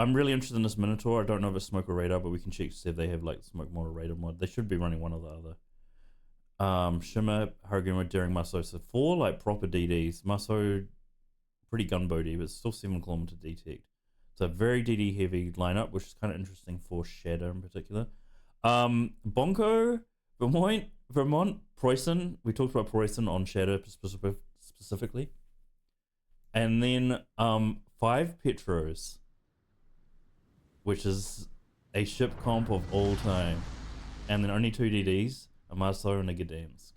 I'm really interested in this Minotaur. I don't know if it's smoke or radar, but we can check to see if they have like smoke mod or radar mod. They should be running one or the other. Shimmer, Haruguma, Daring, Maso. So 4 like proper DDs. Maso pretty gunboaty, but still 7 kilometer detect. So very DD heavy lineup, which is kind of interesting for Shadow in particular. Bonko, Vermont, Preußen. We talked about Preußen on Shadow specifically. And then 5 Petros, which is a ship comp of all time. And then only 2 DDs, a Maso and a Gdansk.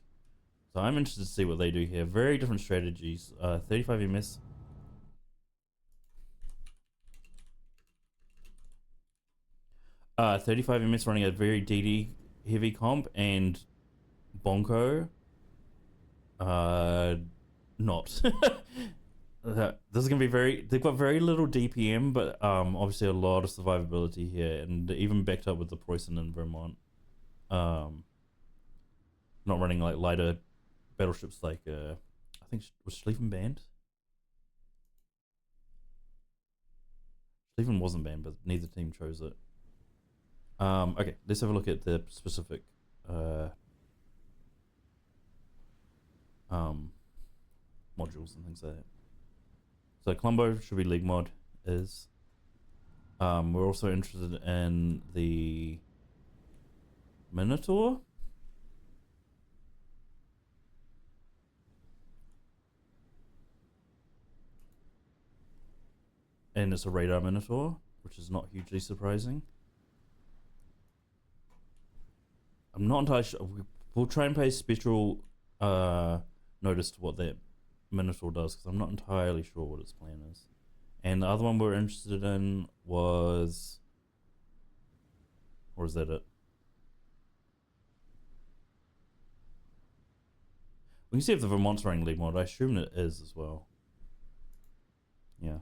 So I'm interested to see what they do here. Very different strategies. 35 MS. Uh, 35 MS running a very DD heavy comp, and Bonko not. This is gonna be very. They've got very little DPM, but obviously a lot of survivability here, and even backed up with the Preußen in Vermont. Um, not running like lighter battleships like I think was Schlieffen banned. Schlieffen wasn't banned, but neither team chose it. Okay, let's have a look at the specific modules and things like that. So Columbo should be league mod is. We're also interested in the Minotaur. And it's a radar Minotaur, which is not hugely surprising. I'm not entirely sure. We'll try and pay special notice to what that Minotaur does, because I'm not entirely sure what its plan is. And the other one we're interested in was... Or is that it? We can see if the Vermont's running league mod. I assume it is as well. Yeah.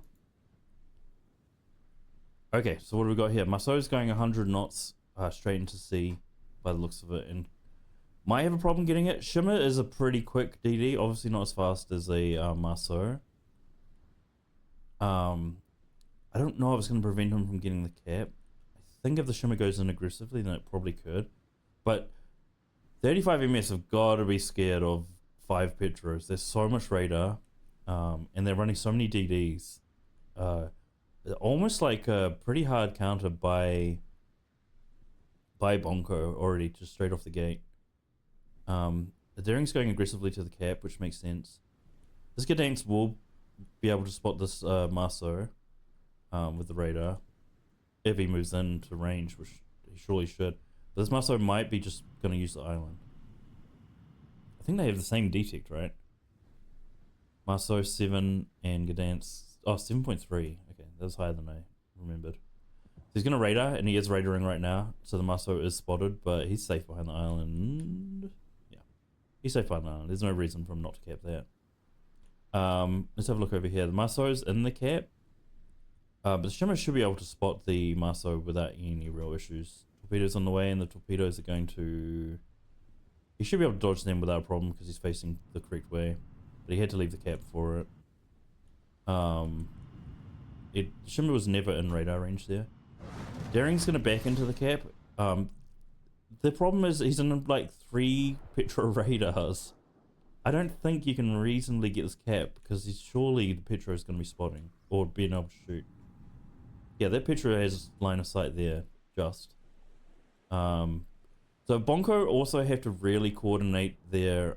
Okay, so what do we got here? Maso's going 100 knots straight into sea by the looks of it, and might have a problem getting it. Shimmer is a pretty quick DD, obviously not as fast as a Maso. I don't know if it's going to prevent him from getting the cap. I think if the Shimmer goes in aggressively, then it probably could. But 35 MS have got to be scared of 5 Petros. There's so much radar, and they're running so many DDs. Almost like a pretty hard counter by Bonko already, just straight off the gate. The Daring's going aggressively to the cap, which makes sense. This Gdansk will be able to spot this Maso with the radar if he moves into range, which he surely should. But this Maso might be just going to use the island. I think they have the same detect, right? Maso 7 and Gdansk. Oh, 7.3. Okay, that's higher than I remembered. So he's going to radar, and he is radaring right now. So the Maso is spotted, but he's safe behind the island. Yeah, he's safe behind the island. There's no reason for him not to cap that. Let's have a look over here. The Maso's in the cap. But the Shimmer should be able to spot the Maso without any real issues. Torpedoes on the way, and the torpedoes are going to... He should be able to dodge them without a problem because he's facing the correct way. But he had to leave the cap for it. Shimmer was never in radar range there. Daring's going to back into the cap. The problem is he's in like 3 Petro radars. I don't think you can reasonably get this cap because surely the Petro is going to be spotting or being able to shoot. Yeah, that Petro has line of sight there, just. So Bonko also have to really coordinate their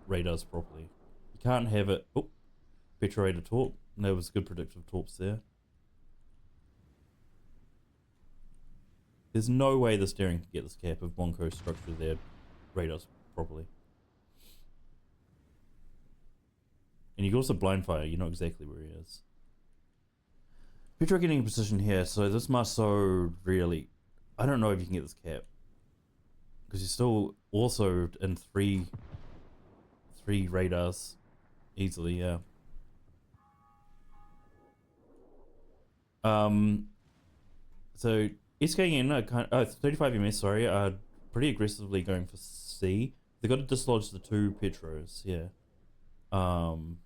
radars properly. You can't have it... Oh, Petro radar torp. That was good predictive torps there. There's no way this Daring can get this cap if Bonko structure their radars properly. And you can also blind fire, you know exactly where he is. Petro getting in position here, so this Maso really... I don't know if you can get this cap. Because he's still also in three radars. Easily, yeah. So it's going in 35 MS, sorry, pretty aggressively going for C. They got to dislodge the 2 Petros, yeah. And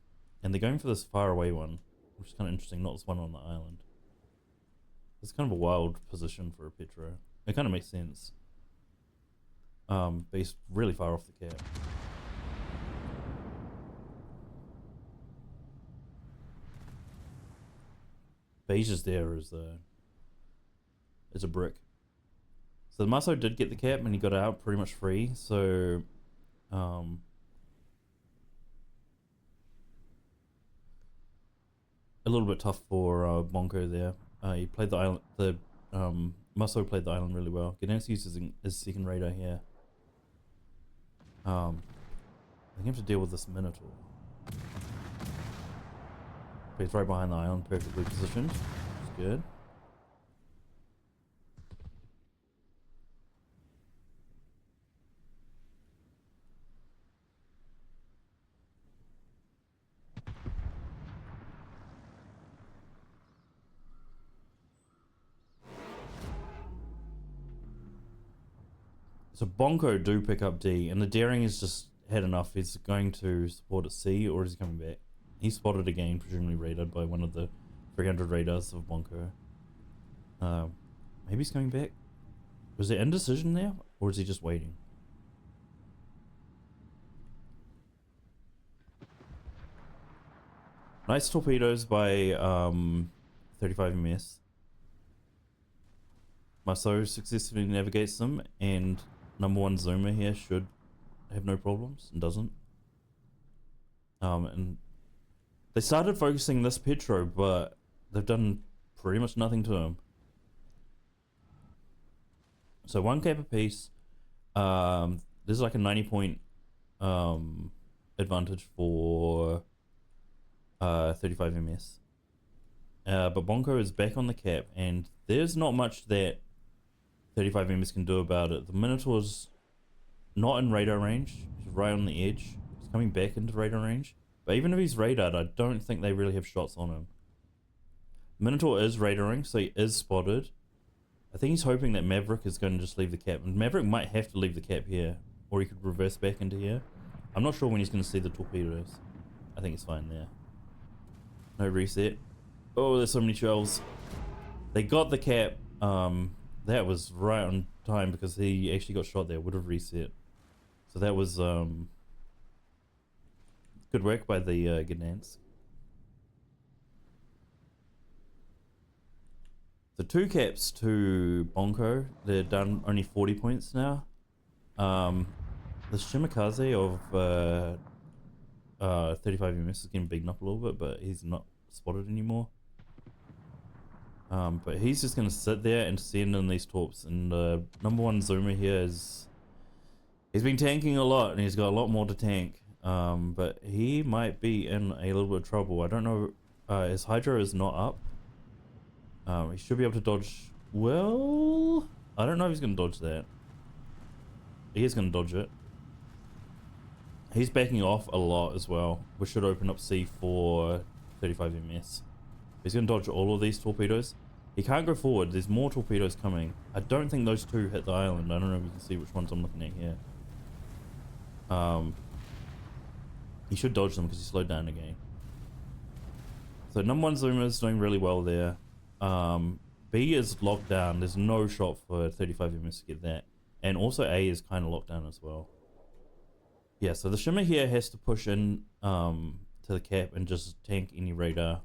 they're going for this far away one. which is kind of interesting. Not this one on the island. It's kind of a wild position for a Petro. It kind of makes sense. But he's really far off the cap. But he's just there as a brick. So the Maso did get the cap and he got out pretty much free. So a little bit tough for Bonko there. He played the island. The Maso played the island really well. Gdansk uses his second radar here. I think I have to deal with this Minotaur. But he's right behind the island, perfectly positioned. Which is good. So Bonko do pick up D, and the daring has just had enough. He's going to support at C, or is he coming back? He's spotted again, presumably raided by one of the 300 radars of Bonko. Maybe he's coming back. Was there indecision there, or is he just waiting? Nice torpedoes by 35 ms. Maso successfully navigates them, and number one zoomer here should have no problems, and doesn't. And they started focusing this Petro, but they've done pretty much nothing to him. So one cap apiece. This is like a 90-point advantage for 35 ms. But Bonko is back on the cap, and there's not much that 35 ms can do about it. The Minotaur's not in radar range. He's right on the edge. He's coming back into radar range. But even if he's radared, I don't think they really have shots on him. Minotaur is radaring, so he is spotted. I think he's hoping that Maverick is going to just leave the cap. And Maverick might have to leave the cap here, or he could reverse back into here. I'm not sure when he's going to see the torpedoes. I think it's fine there. No reset. Oh, there's so many shells. They got the cap. That was right on time because he actually got shot there. Would have reset. So that was good work by the Gdansk. The 2 caps to Bonko. They're done only 40 points now. The Shimakaze of 35 ms is getting beaten up a little bit, but he's not spotted anymore. But he's just going to sit there and send in these torps. And number one zoomer here is... He's been tanking a lot, and he's got a lot more to tank. But he might be in a little bit of trouble. I don't know. His Hydra is not up. He should be able to dodge... Well... I don't know if he's going to dodge that. He is going to dodge it. He's backing off a lot as well, which should open up C for 35 ms. He's going to dodge all of these torpedoes. He can't go forward. There's more torpedoes coming. I don't think those 2 hit the island. I don't know if you can see which ones I'm looking at here. He should dodge them because he slowed down again. So number one zoomer is doing really well there. B is locked down. There's no shot for 35 ms to get that. And also A is kind of locked down as well. Yeah, so the shimmer here has to push in to the cap and just tank any radar.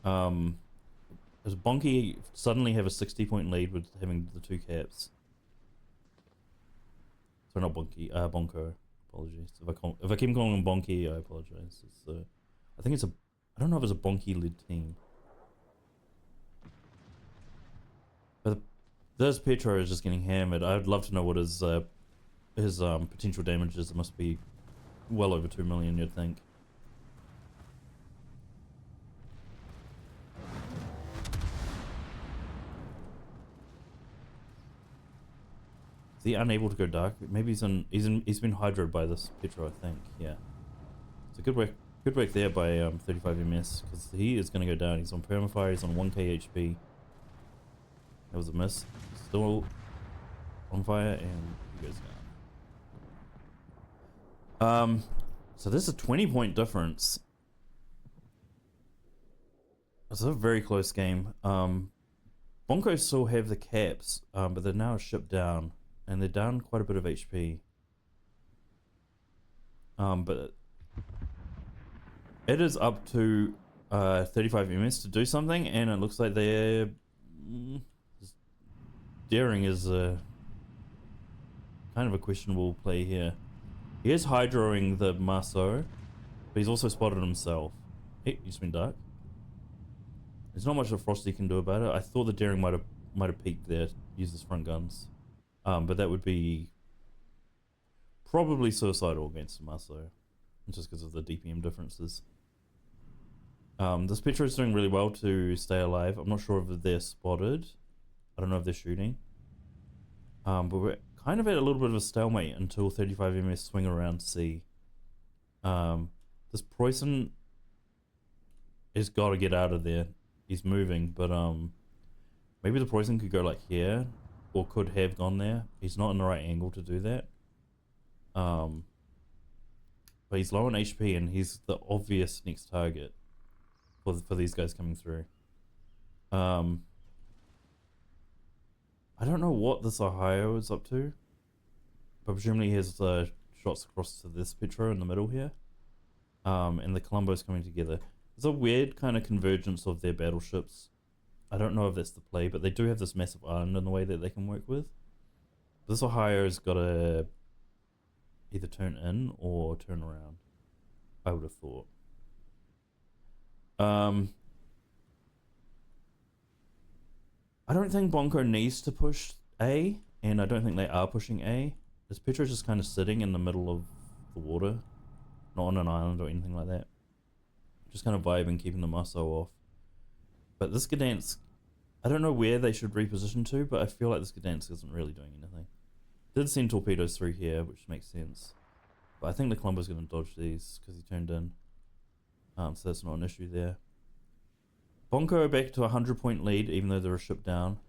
Does Bonky suddenly have a 60-point lead with having the 2 caps? Sorry, not Bonky, Bonko. Apologies. If I keep calling him Bonky, I apologize. It's, I think it's a... I don't know if it's a Bonky-led team. But this Petro is just getting hammered. I'd love to know what his potential damage is. It must be well over 2 million, you'd think. Is he unable to go dark? Maybe he's been hydroed by this Petro, I think. Yeah. So good work there by 35 ms, because he is going to go down. He's on permafire. He's on 1k HP. That was a miss. Still on fire, and he goes down. So this is a 20-point difference. It's a very close game. Bonko still have the caps, but they're now shipped down, and they're down quite a bit of HP. But it is up to 35 ms to do something, and it looks like they're daring is a kind of a questionable play here. He is hydroing the Maso, but he's also spotted himself. Hey, he's been dark. There's not much that Frosty can do about it. I thought the daring might have peeked there, use his front guns, but that would be probably suicidal against Maso, just because of the DPM differences. This Petro is doing really well to stay alive. I'm not sure if they're spotted. I don't know if they're shooting. But we're kind of at a little bit of a stalemate until 35 ms swing around C. This Preußen has got to get out of there. He's moving, but maybe the Preußen could go like here, or could have gone there. He's not in the right angle to do that. But he's low on HP, and he's the obvious next target for these guys coming through. I don't know what this Ohio is up to, but presumably he has shots across to this Petro in the middle here. And the Colombo's coming together. It's a weird kind of convergence of their battleships. I don't know if that's the play, but they do have this massive island in the way that they can work with. This Ohio's got to either turn in or turn around, I would have thought. I don't think Bonko needs to push A, and I don't think they are pushing A. This Petro's just kind of sitting in the middle of the water, not on an island or anything like that. Just kind of vibing, keeping the Maso off. But this Gdansk, I don't know where they should reposition to, but I feel like this Gdansk isn't really doing anything. Did send torpedoes through here, which makes sense. But I think the Colombo's going to dodge these because he turned in. So that's not an issue there. Bonko back to a 100-point lead, even though they're a ship down.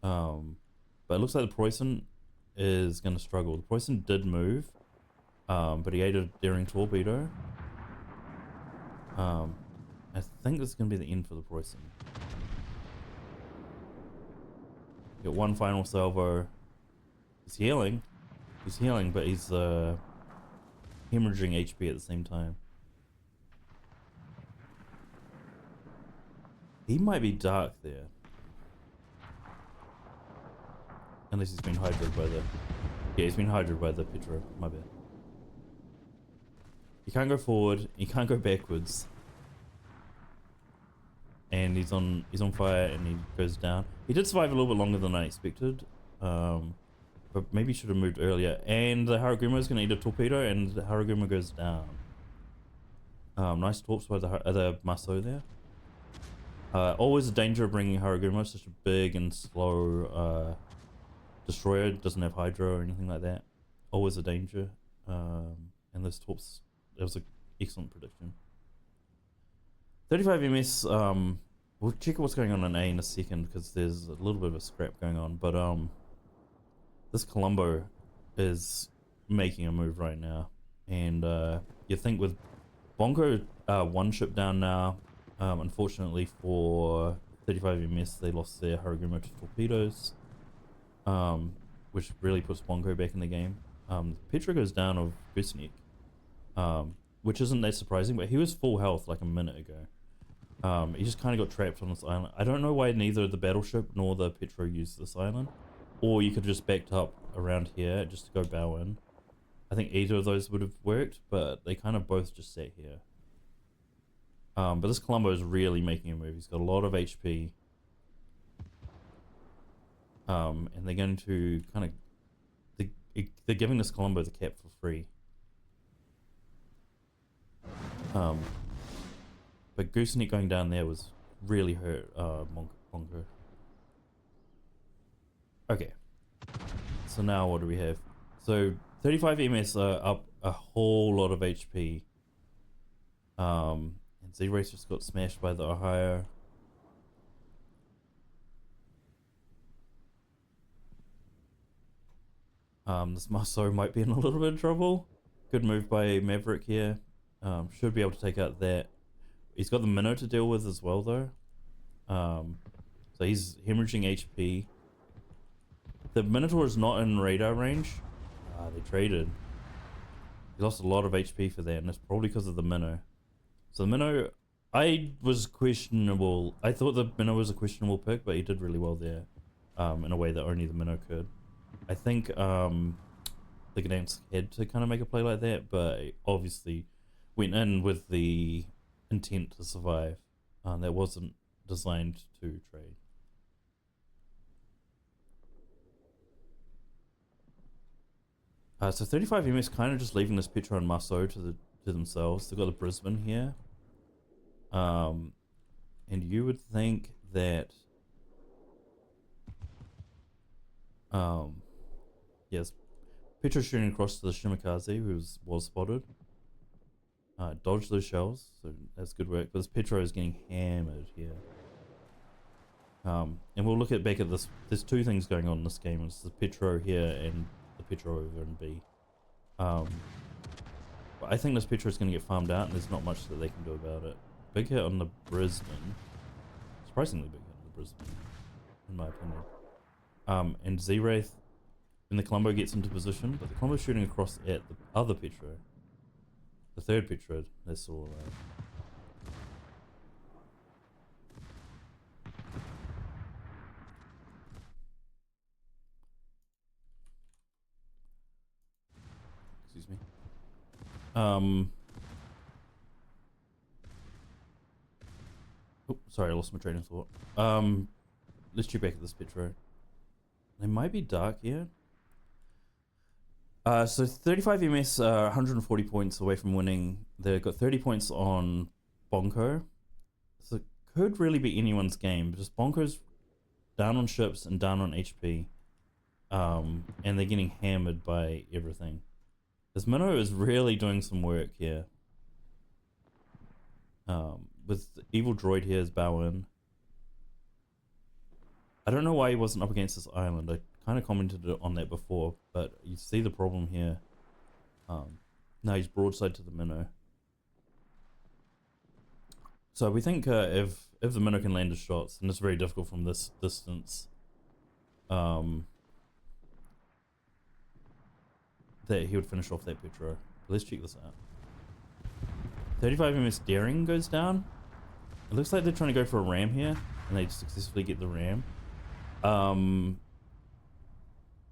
But it looks like the Preußen is going to struggle. The Preußen did move, but he ate a daring torpedo. I think this is going to be the end for the Preußen. Got one final salvo. He's healing, but he's hemorrhaging HP at the same time. He might be dark there. Unless he's been hydrated by the... Yeah, he's been hydrated by the Petro. My bad. He can't go forward. He can't go backwards. And he's on fire and he goes down. He did survive a little bit longer than I expected. But maybe should have moved earlier. And the Haraguma is going to eat a torpedo and the Haraguma goes down. Nice torps by the Maso there. Always a danger of bringing Haraguma, such a big and slow destroyer. It doesn't have hydro or anything like that. Always a danger. And those torps, that was an excellent prediction. 35 ms, we'll check what's going on in A in a second because there's a little bit of a scrap going on. But this Colombo is making a move right now. And you think with Bonko one ship down now, unfortunately for 35 ms, they lost their Haraguma to torpedoes, which really puts Bonko back in the game. Petro goes down of Gusnik, which isn't that surprising, but he was full health like a minute ago. He just kind of got trapped on this island. I don't know why neither the battleship nor the Petro used this island, or you could have just backed up around here just to go bow in. I think either of those would have worked, but they kind of both just sat here. But this Colombo is really making a move. He's got a lot of HP. And they're going to kind of... They're giving this Colombo the cap for free. But Gooseneck going down there was really hurt Bonko. Okay. So now what do we have? So 35 ms are up a whole lot of HP. And Z-Race just got smashed by the Ohio. This Maso might be in a little bit of trouble. Good move by Maverick here. Should be able to take out that. He's got the minnow to deal with as well, though. So he's hemorrhaging HP. The Minotaur is not in radar range. They traded. He lost a lot of HP for that, and it's probably because of the minnow. So the minnow, I was questionable. I thought the minnow was a questionable pick, but he did really well there, in a way that only the minnow could. I think the Gdansk had to kind of make a play like that, but obviously went in with the intent to survive. That wasn't designed to trade. So 35 MS kind of just leaving this Petro and Marceau to themselves. They've got the Brisbane here. And you would think that yes, Petro shooting across to the Shimakaze, who was spotted. Dodge those shells, so that's good work. But this Petro is getting hammered here. And we'll look back at this. There's two things going on in this game. It's the Petro here and the Petro over in B. But I think this Petro is going to get farmed out, and there's not much that they can do about it. Big hit on the Brisbane. Surprisingly big hit on the Brisbane, in my opinion. And Z-Wraith in the Colombo gets into position, but the Colombo's shooting across at the other Petro. The third Petro, that's all right. Excuse me. Oh, sorry, I lost my train of thought. Let's check back at this Petro. They might be dark here. So 35 MS, 140 points away from winning. They've got 30 points on BONKO. So it could really be anyone's game. Just BONKO's down on ships and down on HP. And they're getting hammered by everything. This Minnow is really doing some work here. With the evil droid here as Bowen. I don't know why he wasn't up against this island. I kind of commented on that before, but you see the problem here. Now he's broadside to the Minnow. So we think if the Minnow can land his shots, and it's very difficult from this distance, that he would finish off that Petro. Let's check this out. 35 MS Daring goes down. It looks like they're trying to go for a ram here, and they successfully get the ram.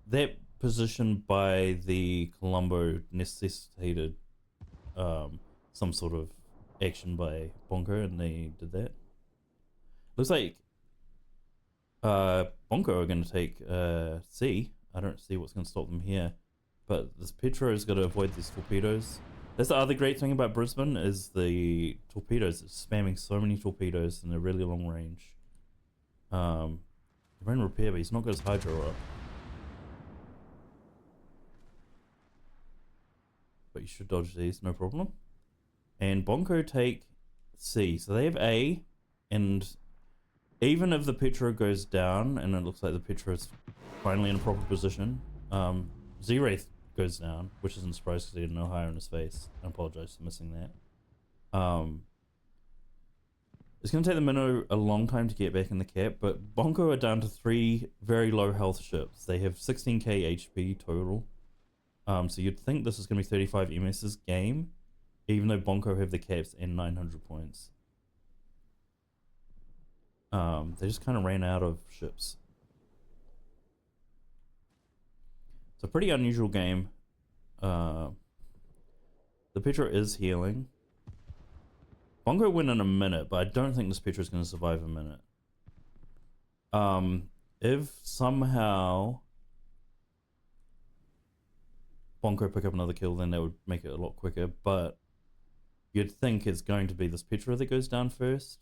That position by the Colombo necessitated some sort of action by BONKO, and they did that. Looks like BONKO are going to take C. I don't see what's going to stop them here, but this Petro has got to avoid these torpedoes. That's the other great thing about Brisbane is the torpedoes. It's spamming so many torpedoes in a really long range. They're in repair, but he's not got his hydro up. But you should dodge these, no problem. And BONKO take C. So they have A, and even if the Petro goes down, and it looks like the Petro is finally in a proper position, Z-Wraith goes down, which isn't surprising because he had no higher in his face. I apologize for missing that. It's going to take the Minnow a long time to get back in the cap, but BONKO are down to 3 very low health ships. They have 16k HP total. So you'd think this is going to be 35 MS's game, even though BONKO have the caps and 900 points. They just kind of ran out of ships. It's a pretty unusual game. The Petro is healing. BONKO win in a minute, but I don't think this Petro is going to survive a minute. If somehow BONKO pick up another kill, then that would make it a lot quicker, but you'd think it's going to be this Petro that goes down first.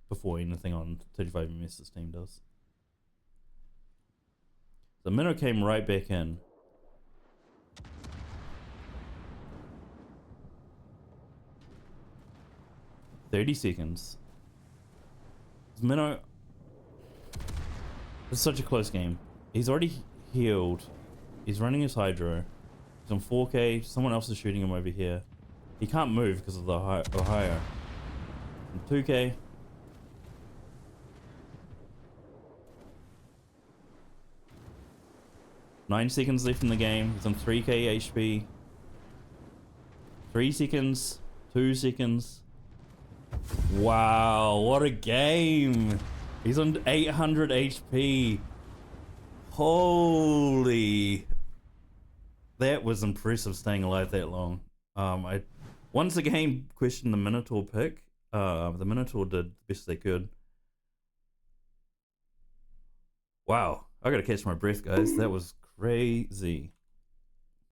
Before anything on 35 MS this team does. The Minnow came right back in. "30 seconds. Minnow. It's such a close game. He's already healed. He's running his hydro. He's on 4k. Someone else is shooting him over here. He can't move because of the Ohio. 2k. Nine seconds left in the game. He's on 3k HP. 3 seconds. 2 seconds. Wow, what a game. He's on 800 HP. Holy. That was impressive staying alive that long. I once again questioned the Minotaur pick. The Minotaur did the best they could. Wow, I gotta catch my breath, guys. That was crazy.